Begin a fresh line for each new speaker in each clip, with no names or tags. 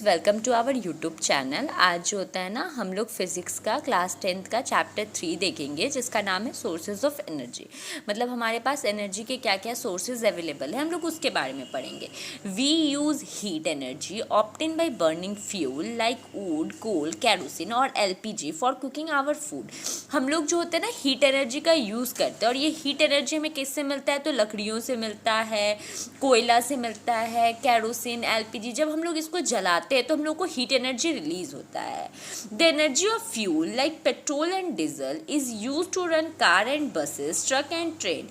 Welcome to our YouTube channel. आज जो होता है ना, हम लोग फिज़िक्स का क्लास 10th का चैप्टर 3 देखेंगे जिसका नाम है सोर्सेज ऑफ एनर्जी। मतलब हमारे पास एनर्जी के क्या क्या सोर्सेज अवेलेबल है, हम लोग उसके बारे में पढ़ेंगे। We use heat energy obtain by burning fuel like wood, coal, kerosene और LPG for cooking our food. हम लोग जो होते हैं ना, हीट एनर्जी का यूज़ करते हैं और ये हीट एनर्जी हमें किससे मिलता है? तो लकड़ियों से मिलता है, कोयला से मिलता है, केरोसिन, एलपीजी। जब हम लोग इसको जलाते हैं तो हम लोग को हीट एनर्जी रिलीज होता है। The energy of fuel like petrol and diesel is use to run car and buses, truck and train.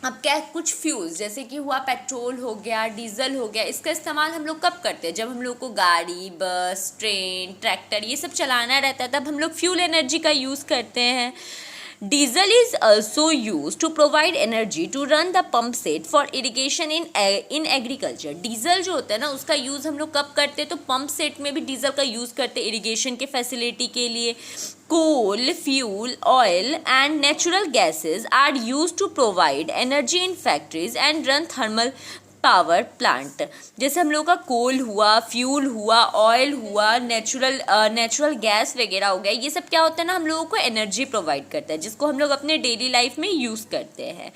अब क्या, कुछ फ्यूल्स जैसे कि हुआ पेट्रोल हो गया, डीजल हो गया, इसका इस्तेमाल हम लोग कब करते हैं? जब हम लोग को गाड़ी, बस, ट्रेन, ट्रैक्टर ये सब चलाना रहता है, तब हम लोग फ्यूल एनर्जी का यूज़ करते हैं। Diesel is also used to provide energy to run the pump set for irrigation in agriculture. Diesel जो होता है ना, उसका यूज़ हम लोग कब करते हैं? तो पंप सेट में भी डीजल का यूज़ करते हैं इरिगेशन के फैसिलिटी के लिए। Coal, fuel, oil and natural gases are use to provide energy in factories and run thermal power plant. जैसे हम लोग का कोल हुआ, फ्यूल हुआ, ऑयल हुआ, नेचुरल गैस वगैरह हो गया, ये सब क्या होता है ना, हम लोगों को एनर्जी प्रोवाइड करता है जिसको हम लोग अपने डेली लाइफ में यूज़ करते हैं।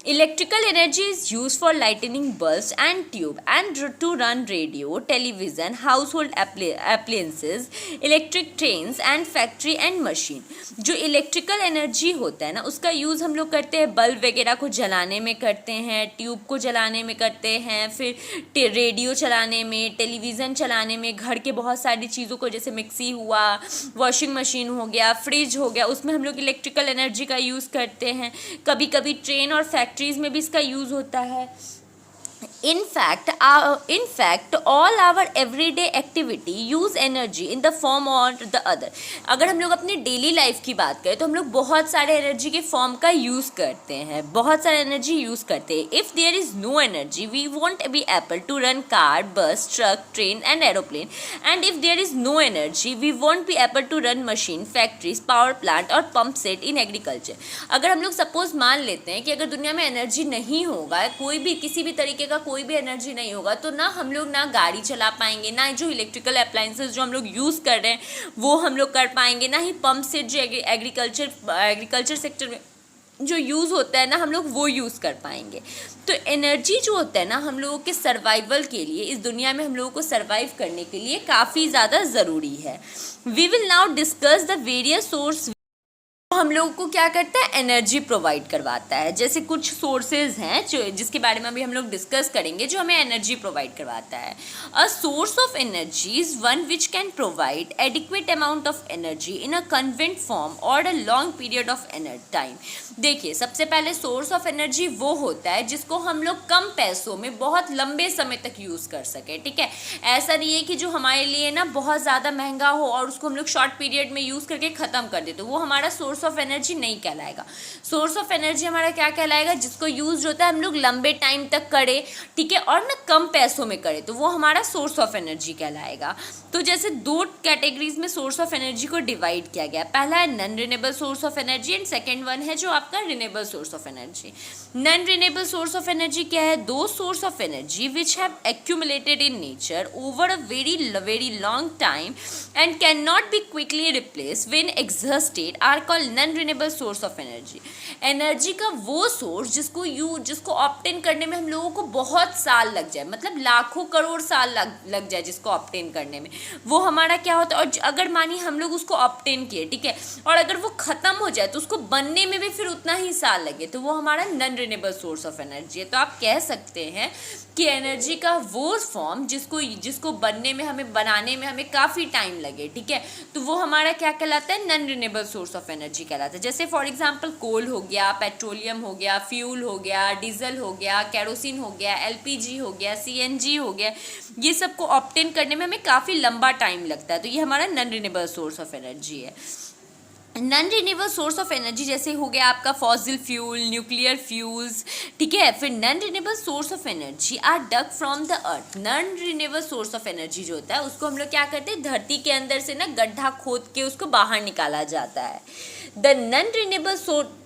Electrical energy is use for lightning bulbs and tube and to run radio, television, household appliances, electric trains and factory and machine. जो इलेक्ट्रिकल एनर्जी होता है ना, उसका यूज़ हम लोग करते हैं बल्ब वगैरह को जलाने में करते हैं, ट्यूब को जलाने में करते हैं, फिर रेडियो चलाने में, टेलीविज़न चलाने में, घर के बहुत सारी चीज़ों को जैसे मिक्सी हुआ, वॉशिंग मशीन हो गया, फ्रिज हो गया, उसमें हम लोग इलेक्ट्रिकल एनर्जी का यूज़ करते हैं। कभी कभी ट्रेन और फैक्ट्रीज में भी इसका यूज़ होता है। In fact, all our everyday activity use energy in the form or the other. अगर हम लोग अपनी डेली लाइफ की बात करें तो हम लोग बहुत सारे एनर्जी के फॉर्म का यूज़ करते हैं, बहुत सारे एनर्जी यूज़ करते हैं। If there is no energy we won't be able to run car, bus, truck, train and aeroplane. And if there is no energy we won't be able to run machine, factories, power plant और pump set in agriculture. अगर हम लोग suppose मान लेते हैं कि अगर दुनिया में एनर्जी नहीं होगा, कोई भी किसी भी तरीके का कोई भी एनर्जी नहीं होगा, तो ना हम लोग ना गाड़ी चला पाएंगे, ना जो इलेक्ट्रिकल अप्लायंसेस जो हम लोग यूज़ कर रहे हैं वो हम लोग कर पाएंगे, ना ही पंप सेट जो एग्रीकल्चर सेक्टर में जो यूज़ होता है ना, हम लोग वो यूज़ कर पाएंगे। तो एनर्जी जो होता है ना, हम लोगों के सर्वाइवल के लिए, इस दुनिया में हम लोगों को सर्वाइव करने के लिए काफ़ी ज़्यादा ज़रूरी है। We will now discuss the various source हम लोगों को क्या करता है, एनर्जी प्रोवाइड करवाता है। जैसे कुछ सोर्सेज हैं जो जिसके बारे में अभी हम लोग डिस्कस करेंगे, जो हमें एनर्जी प्रोवाइड करवाता है। A source of energy is one which can provide adequate amount of energy in a convenient form और a long period of time. देखिए, सबसे पहले सोर्स ऑफ एनर्जी वो होता है जिसको हम लोग कम पैसों में बहुत लंबे समय तक यूज़ कर सके। ठीक है, ऐसा नहीं है कि जो हमारे लिए ना बहुत ज़्यादा महंगा हो और उसको हम लोग शॉर्ट पीरियड में यूज़ करके ख़त्म कर दे, तो वो हमारा सोर्स ऑफ एनर्जी नहीं कहलाएगा। सोर्स ऑफ एनर्जी हमारा क्या कहलाएगा? जिसको यूज होता है हम लोग लंबे टाइम तक करें, ठीक है, और ना कम पैसों में करें, तो वो हमारा सोर्स ऑफ एनर्जी कहलाएगा। तो जैसे दो कैटेगरीज में सोर्स ऑफ एनर्जी को डिवाइड किया गया। पहला है non renewable source of energy and second one है जो आपका renewable source of energy. Non renewable source of energy क्या है? दो source of energy which have accumulated in nature over a very long time and can not be quickly replace when exhausted are called non renewable source of energy. Energy का वो source जिसको obtain करने में हम लोगों को बहुत साल लग जाए, मतलब लाखों करोड़ साल लग जाए जिसको ऑब्टेन करने में, वो हमारा क्या होता है। और अगर मानिए हम लोग उसको ऑब्टेन किए, ठीक है, और अगर वो खत्म हो जाए तो उसको बनने में भी फिर उतना ही साल लगे, तो वो हमारा non renewable source of energy है। तो आप कह सकते हैं कि एनर्जी का वो फॉर्म जिसको बनने में, हमें बनाने में हमें काफ़ी टाइम लगे, ठीक है, तो वो हमारा क्या कहलाता है? Non renewable source of energy कहलाता है। जैसे फॉर एग्जांपल कोल हो गया, पेट्रोलियम हो गया, फ्यूल हो गया, डीजल हो गया, केरोसिन हो गया, एलपीजी हो गया, सीएनजी हो गया, ये सब को ऑब्टेन करने में हमें काफ़ी लंबा टाइम लगता है, तो ये हमारा non renewable source of energy है। Non renewable source of energy जैसे हो गया आपका फॉसिल फ्यूल, न्यूक्लियर फ्यूल्स, ठीक है। फिर non renewable source of energy are dug from the earth. Non renewable source of energy जो होता है उसको हम लोग क्या करते हैं, धरती के अंदर से ना गड्ढा खोद के उसको बाहर निकाला जाता है। The non renewable source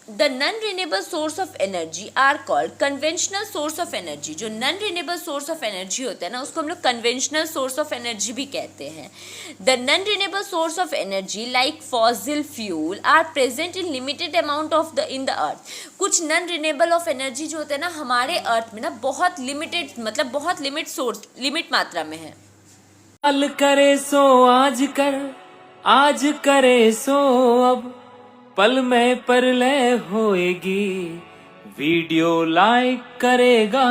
the non renewable source of energy are called conventional source of energy. जो non renewable source of energy होता है ना, उसको हम लोग कन्वेंशनल सोर्स ऑफ एनर्जी भी कहते हैं। The non renewable source of energy like fossil fuel are present in limited amount in the earth. कुछ नॉन रिन्यूएबल ऑफ एनर्जी जो होता है ना हमारे अर्थ में ना बहुत लिमिटेड, मतलब बहुत लिमिट मात्रा में है।
कल करे सो आज करे सो अब, पल में परलय होएगी, वीडियो लाइक करेगा।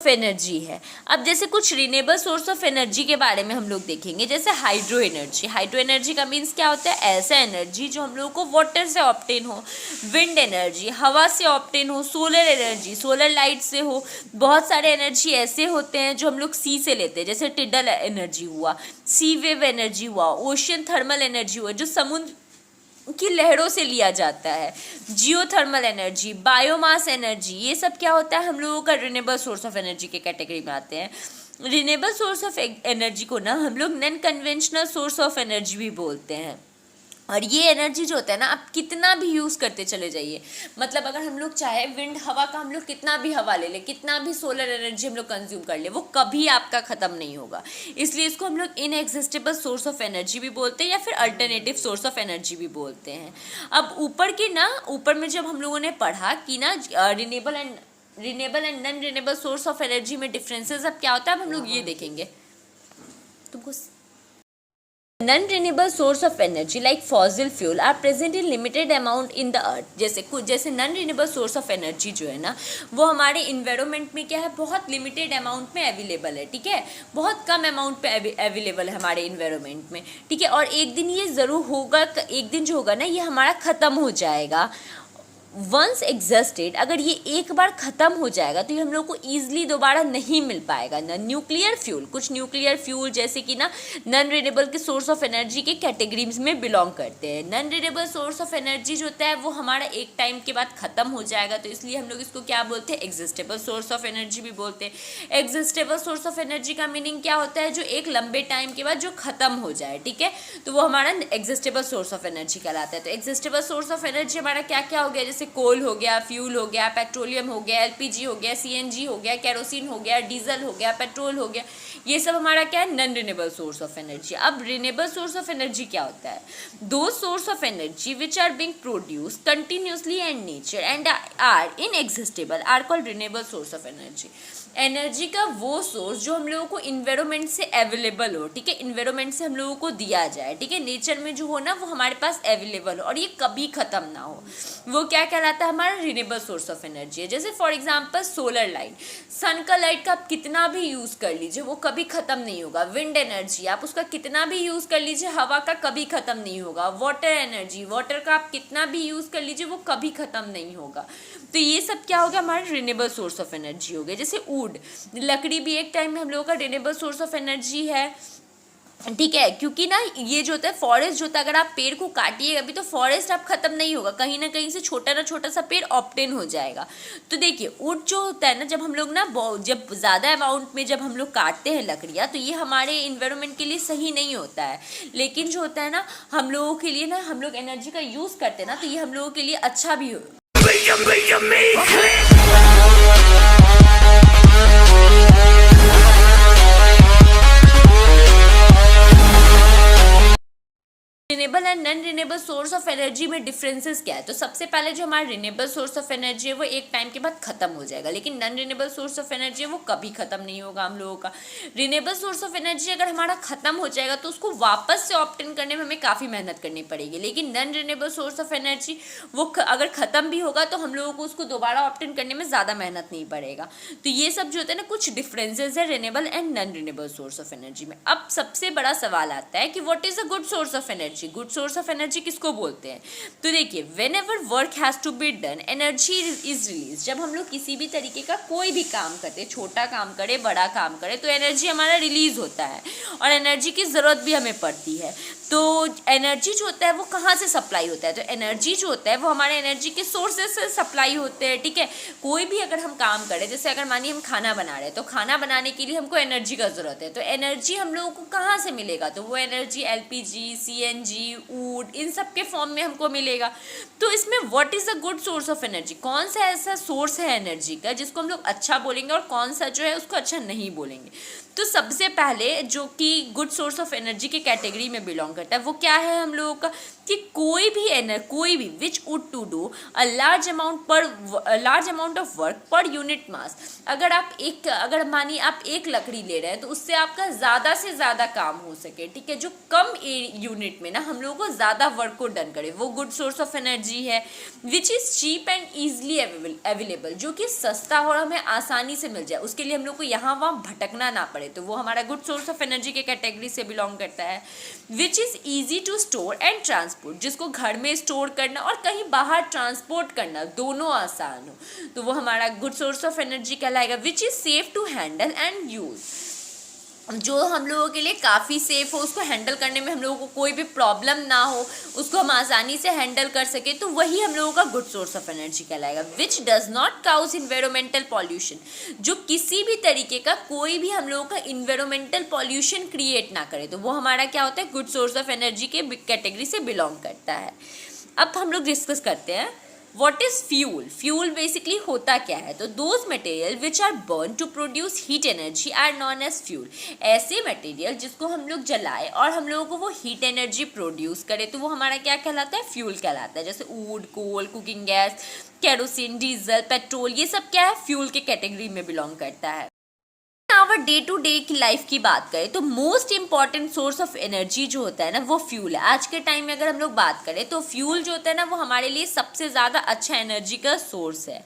एनर्जी है। अब जैसे कुछ रिन्यूएबल सोर्स ऑफ एनर्जी के बारे में हम लोग देखेंगे, जैसे हाइड्रो एनर्जी। हाइड्रो एनर्जी का मीन्स क्या होता है? ऐसा एनर्जी जो हम लोगों को वाटर से ऑब्टेन हो। विंड एनर्जी हवा से ऑब्टेन हो। सोलर एनर्जी सोलर लाइट से हो। बहुत सारे एनर्जी ऐसे होते हैं जो हम लोग सी से लेते हैं, जैसे टिडल एनर्जी हुआ, सी वेव एनर्जी हुआ, ओशियन थर्मल एनर्जी हुआ जो समुद्र की लहरों से लिया जाता है, जियोथर्मल एनर्जी, बायोमास एनर्जी, ये सब क्या होता है? हम लोगों का रिन्यूएबल सोर्स ऑफ एनर्जी के कैटेगरी में आते हैं। रिन्यूएबल सोर्स ऑफ एनर्जी को ना हम लोग non conventional source of energy भी बोलते हैं। और ये एनर्जी जो होता है ना, आप कितना भी यूज़ करते चले जाइए, मतलब अगर हम लोग चाहे विंड हवा का हम लोग कितना भी हवा ले लें, कितना भी सोलर एनर्जी हम लोग कंज्यूम कर ले, वो कभी आपका ख़त्म नहीं होगा। इसलिए इसको हम लोग इनएग्जिस्टेबल सोर्स ऑफ एनर्जी भी बोलते हैं या फिर अल्टरनेटिव सोर्स ऑफ एनर्जी भी बोलते हैं। अब ऊपर में जब हम लोगों ने पढ़ा कि ना renewable and non renewable source of energy में डिफरेंसेस अब क्या होता है, अब हम लोग ये देखेंगे। तुमको non renewable source of energy like fossil fuel are present in limited amount in the earth. जैसे non renewable source of energy जो है ना, वो हमारे इन्वायरमेंट में क्या है, बहुत लिमिटेड अमाउंट में अवेलेबल है, ठीक है, बहुत कम अमाउंट पे अवेलेबल है हमारे इन्वायरमेंट में, ठीक है। और एक दिन ये ज़रूर होगा, एक दिन जो होगा ना ये हमारा ख़त्म हो जाएगा। वंस एग्जिस्टेड, अगर ये एक बार ख़त्म हो जाएगा तो ये हम लोग को ईजिली दोबारा नहीं मिल पाएगा ना। न्यूक्लियर फ्यूल, कुछ न्यूक्लियर फ्यूल जैसे कि ना नॉन रिन्यूएबल के सोर्स ऑफ एनर्जी के कैटेगरीज में बिलोंग करते हैं। Non renewable source of energy जो होता है वो हमारा एक टाइम के बाद ख़त्म हो जाएगा, तो इसलिए हम लोग इसको क्या बोलते हैं? एग्जिस्टेबल सोर्स ऑफ एनर्जी भी बोलते हैं। एग्जिस्टेबल सोर्स ऑफ एनर्जी का मीनिंग क्या होता है? जो एक लंबे टाइम के बाद जो ख़त्म हो जाए, ठीक है, तो वो हमारा एग्जिस्टेबल सोर्स ऑफ एनर्जी कहलाता है। तो एग्जिस्टेबल सोर्स ऑफ एनर्जी हमारा क्या क्या हो गया? जैसे कोल हो गया, फ्यूल हो गया, पेट्रोलियम हो गया, एलपीजी हो गया, सीएनजी हो गया, केरोसिन हो गया, डीजल हो गया, पेट्रोल हो गया, ये सब हमारा क्या है? Non renewable source of energy. अब रिन्यूएबल सोर्स ऑफ एनर्जी क्या होता है? दो source of energy which are being produce continuously and nature and are inexhaustible are called renewable source of energy. Energy का वो सोर्स जो हम लोगों को इन्वायरमेंट से अवेलेबल हो, ठीक है, इन्वायरमेंट से हम लोगों को दिया जाए, ठीक है, नेचर में जो हो ना वो हमारे पास अवेलेबल हो और ये कभी ख़त्म ना हो, वो क्या कहलाता है? हमारा रिन्यूएबल सोर्स ऑफ एनर्जी है। जैसे फॉर एग्जांपल सोलर लाइट, सन का लाइट का आप कितना भी यूज़ कर लीजिए वो कभी ख़त्म नहीं होगा। विंड एनर्जी आप उसका कितना भी यूज़ कर लीजिए, हवा का कभी ख़त्म नहीं होगा। वाटर एनर्जी, वाटर का आप कितना भी यूज़ कर लीजिए वो कभी ख़त्म नहीं होगा। तो ये सब क्या हो गया? हमारे रिन्यूएबल सोर्स ऑफ एनर्जी हो गए। जैसे वुड, लकड़ी भी एक टाइम में हम लोगों का रिन्यूएबल सोर्स ऑफ एनर्जी है, ठीक है, क्योंकि ना ये जो होता है फॉरेस्ट जो होता है, अगर आप पेड़ को काटिएगा अभी तो फॉरेस्ट आप खत्म नहीं होगा, कहीं ना कहीं से छोटा ना छोटा सा पेड़ ऑब्टेन हो जाएगा। तो देखिए वुड जो होता है ना, जब हम लोग ना जब ज़्यादा अमाउंट में जब हम लोग काटते हैं लकड़ियाँ तो ये हमारे इन्वायरमेंट के लिए सही नहीं होता है, लेकिन जो होता है ना हम लोगों के लिए ना, हम लोग एनर्जी का यूज़ करते हैं ना, तो ये हम लोगों के लिए अच्छा भी हो। Renewable and non renewable source of energy में डिफरेंसेस क्या है? तो सबसे पहले जो हमारा रिन्यूएबल सोर्स ऑफ एनर्जी है वो एक टाइम के बाद खत्म हो जाएगा, लेकिन non renewable source of energy है वो कभी खत्म नहीं होगा हम लोगों का। रिन्यूएबल सोर्स ऑफ एनर्जी अगर हमारा खत्म हो जाएगा तो उसको वापस से ऑब्टेन करने में हमें काफ़ी मेहनत करनी पड़ेगी, लेकिन non renewable source of energy वो अगर खत्म भी होगा तो हम लोगों को उसको दोबारा ऑब्टेन करने में ज़्यादा मेहनत नहीं पड़ेगा। तो ये सब जो होता है ना कुछ डिफरेंसेस है renewable and non renewable source of energy में। अब सबसे बड़ा सवाल आता है कि what is a good source of energy? Good source of energy किसको बोलते हैं? तो देखिए, whenever work has to be done energy is release. जब हम लोग किसी भी तरीके का कोई भी काम करते हैं, छोटा काम करे बड़ा काम करे, तो एनर्जी हमारा रिलीज होता है और एनर्जी की ज़रूरत भी हमें पड़ती है। तो एनर्जी जो होता है वो कहाँ से सप्लाई होता है? तो एनर्जी जो होता है वो हमारे एनर्जी के सोर्सेज से सप्लाई होते हैं, ठीक है। कोई भी अगर हम काम करें, जैसे अगर मानिए हम खाना बना रहे हैं तो खाना बनाने के लिए हमको एनर्जी का ज़रूरत है, तो एनर्जी हम लोगों को कहाँ से मिलेगा? तो वो एनर्जी एलपीजी, सीएनजी, वुड, इन सब के फॉर्म में हमको मिलेगा। तो इसमें what is a good source of energy, कौन सा ऐसा सोर्स है एनर्जी का जिसको हम लोग अच्छा बोलेंगे और कौन सा जो है उसको अच्छा नहीं बोलेंगे। तो सबसे पहले जो कि गुड सोर्स ऑफ एनर्जी की कैटेगरी में बिलोंग करता है वो क्या है हम लोगों का, कि कोई भी which would to do a large amount of work per unit mass. अगर मानिए आप एक लकड़ी ले रहे हैं तो उससे आपका ज़्यादा से ज़्यादा काम हो सके, ठीक है, जो कम यूनिट में ना हम लोगों को ज़्यादा वर्क को डन करे, वो गुड सोर्स ऑफ एनर्जी है। Which is cheap and easily available, जो कि सस्ता और हमें आसानी से मिल जाए, उसके लिए हम लोग को यहाँ वहाँ भटकना ना पड़े, तो वो हमारा गुड सोर्स ऑफ एनर्जी के कैटेगरी से बिलोंग करता है। Which is easy to store and transport, जिसको घर में स्टोर करना और कहीं बाहर ट्रांसपोर्ट करना दोनों आसान हो, तो वो हमारा गुड सोर्स ऑफ एनर्जी कहलाएगा। Which is safe to handle and use, जो हम लोगों के लिए काफ़ी सेफ हो, उसको हैंडल करने में हम लोगों को कोई भी प्रॉब्लम ना हो, उसको हम आसानी से हैंडल कर सके, तो वही हम लोगों का गुड सोर्स ऑफ एनर्जी कहलाएगा। Which does not cause environmental pollution, जो किसी भी तरीके का कोई भी हम लोगों का इन्वायरमेंटल पॉल्यूशन क्रिएट ना करे, तो वो हमारा क्या होता है, गुड सोर्स ऑफ एनर्जी के कैटेगरी से बिलोंग करता है। अब हम लोग डिस्कस करते हैं What is fuel? Fuel basically होता क्या है, तो those material which are burned to produce heat energy are known as fuel। ऐसे मटेरियल जिसको हम लोग जलाए और हम लोगों को वो हीट एनर्जी प्रोड्यूस करे, तो वो हमारा क्या कहलाता है, फ्यूल कहलाता है। जैसे wood, coal, cooking gas, kerosene, diesel, petrol, ये सब क्या है, फ्यूल के कैटेगरी में बिलोंग करता है। आवर डे टू डे की लाइफ की बात करें तो most important source of energy जो होता है ना वो फ्यूल है। आज के टाइम में अगर हम लोग बात करें तो फ्यूल जो होता है ना वो हमारे लिए सबसे ज़्यादा अच्छा एनर्जी का सोर्स है,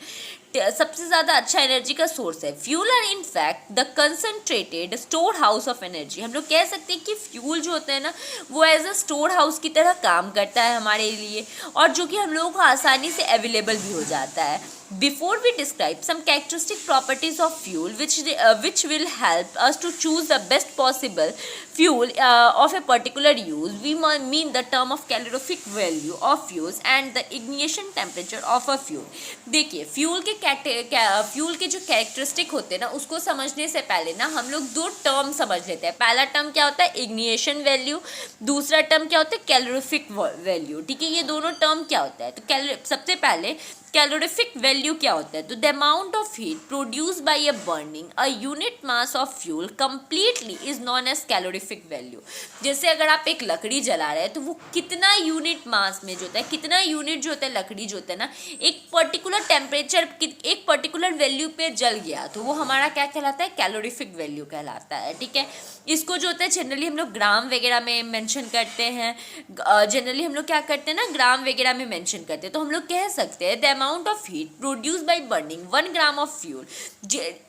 सबसे ज़्यादा अच्छा एनर्जी का सोर्स है। Fuel are in fact the concentrated store house of energy. हम लोग कह सकते हैं कि फ्यूल जो होता है ना वो एज अ स्टोर हाउस की तरह काम करता है हमारे लिए, और जो कि हम लोगों को आसानी से अवेलेबल भी हो जाता है। Before we describe some characteristic properties of fuel which will help us to choose the best possible fuel of a particular use, we mean the term of calorific value of fuels and the ignition temperature of a fuel। देखिए fuel के जो characteristic होते हैं ना उसको समझने से पहले ना हम लोग दो टर्म समझ लेते हैं। पहला टर्म क्या होता है, इग्निशन वैल्यू, दूसरा टर्म क्या होता है, कैलोरीफिक वैल्यू, ठीक है। ये दोनों टर्म क्या होता है, तो सबसे पहले कैलोरीफिक वैल्यू क्या होता है, तो the amount of heat produce by a burning a unit mass of fuel completely is known as calorific value. जैसे अगर आप एक लकड़ी जला रहे हैं तो वो कितना यूनिट मास में जो होता है, कितना यूनिट जो होता है लकड़ी जो होता है ना, एक पर्टिकुलर टेम्परेचर, एक पर्टिकुलर वैल्यू पे जल गया, तो वो हमारा क्या कहलाता है, कैलोरीफिक वैल्यू कहलाता है, ठीक है। इसको जो होता है जनरली हम लोग ग्राम वगैरह में मेंशन करते हैं, जनरली हम लोग क्या करते हैं ना, ग्राम वगैरह में मेंशन करते हैं। तो हम लोग कह सकते हैं the amount of heat produce by burning 1 gram of fuel.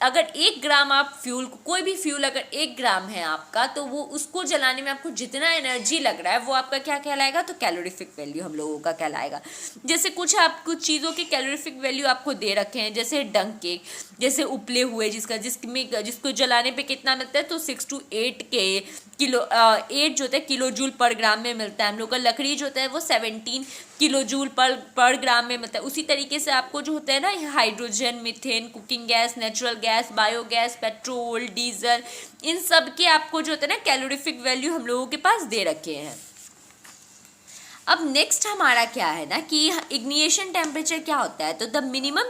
अगर 1 ग्राम आप फ्यूल, कोई भी फ्यूल अगर 1 ग्राम है आपका, तो वो उसको जलाने में आपको जितना एनर्जी लग रहा है वो आपका क्या कहलाएगा, तो कैलोरीफिक वैल्यू हम लोगों का कहलाएगा। जैसे कुछ चीज़ों के कैलोरीफिक वैल्यू आपको दे रखे हैं, जैसे डंक केक, जैसे उपले हुए जिसको जलाने पे कितना मिलता है, तो 6 to 8 जो होता है किलो जूल पर ग्राम में मिलता है। हम लोग का लकड़ी जो होता है वो 17 किलो जूल पर ग्राम में मिलता है। उसी तरीके से आपको जो होता है ना hydrogen, methane, cooking gas, natural gas, biogas, petrol, diesel, इन सब के आपको जो होता है ना कैलोरीफिक वैल्यू हम लोगों के पास दे रखे हैं। अब नेक्स्ट हमारा क्या है ना कि इग्निशन टेम्परेचर क्या होता है, तो the minimum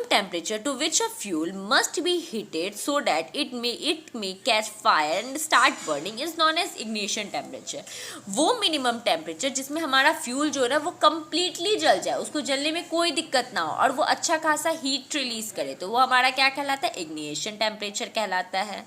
temperature to which a fuel must be heated so that it may catch fire and start burning is known as ignition temperature. वो मिनिमम टेम्परेचर जिसमें हमारा फ्यूल जो है ना वो कम्प्लीटली जल जाए, उसको जलने में कोई दिक्कत ना हो और वो अच्छा खासा हीट रिलीज करे, तो वो हमारा क्या कहलाता है, इग्निशन टेम्परेचर कहलाता है।